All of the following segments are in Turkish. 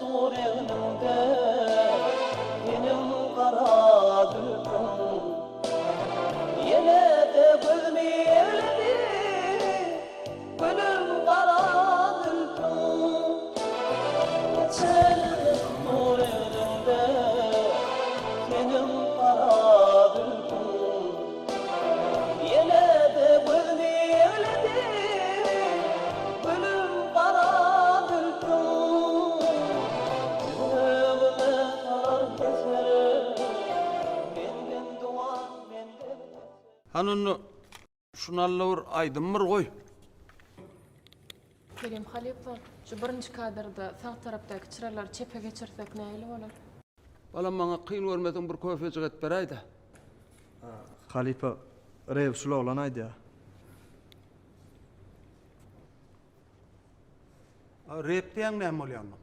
yüreğimde benim kara gülüm. Yine de gülümü evledi, gülüm kara gülüm. Geçen yüreğimde benim kara gülüm. Yine de gülümü evledi, gülüm kara gülüm. Yüreğime tarar keser, benden duman benden. Hanını şunu allavur aydınmır koy. Benim Halipa, şu birinci kadrda sağ taraftaki çıralar çepe geçirsek neyle olur? Balam bana kıyın vermeden bir köfecik et berayda. Halipa rev sula olanaydı ya. Rap diyen ne oluyor mu?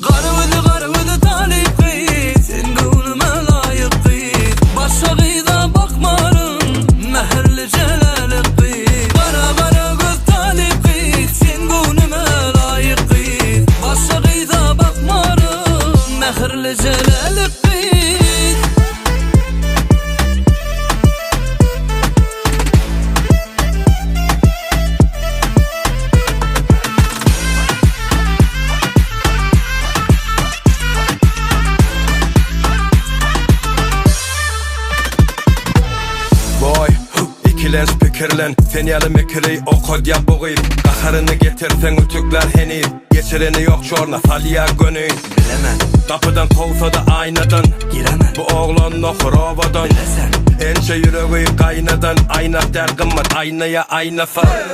Garvıdı talip kıyı, sen gönlüme layık kıyı. Başa gıyda bakmarım, meherli celalik kıyı. Gara göz talip kıyı, sen gönlüme layık kıyı. Başa gıyda bakmarım, meherli celalik kıyı. Boy, ikilenç pikirlen, sen yalı mekiri o kodya boğayım. Kaharını getirsen ütükler henir, geçireni yok çorna falya gönüyün. Bilemem, kapıdan kovsa da aynadan giremem, bu oğlan nohrovadan. Bilesen, ençe yüreği kaynadan, ayna der kımmat, aynaya ayna far.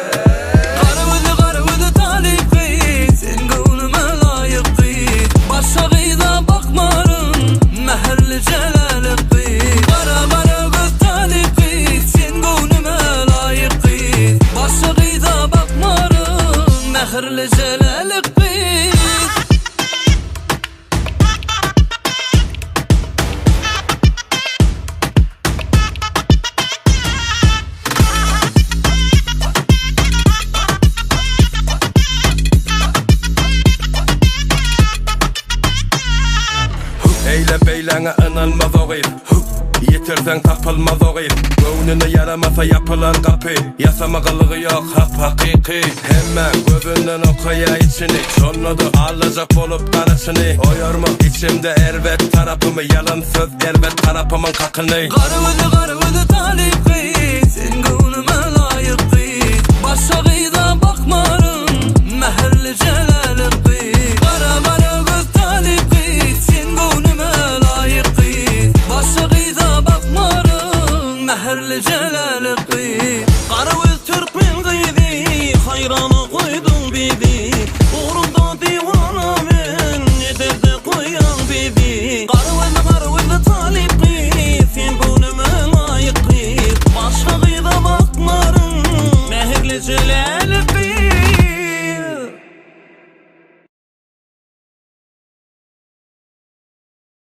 Garvıdı talip kıyı, sen gönlüme layık kıyı. Başa gıyda bakmarım, meherli celalik kıyı. Gara göz talip kıyı, sen gönlüme layık kıyı. Başa gıyda bakmarım, meherli celalik kıyı. Eyle beylene inanmaz oğayım, yitirsen tapılmaz oğayım. Gönlüne yaramasa yapılan kapı, yasama kılığı yok hap hakiki. Hemen gözünden okuya içini, sonra da alacak olup karısını. Oyorma içimde ervet tarafımı, yalan söz ervet tarafımın kakını. Garvıdı talip kıyı, sen gönlüme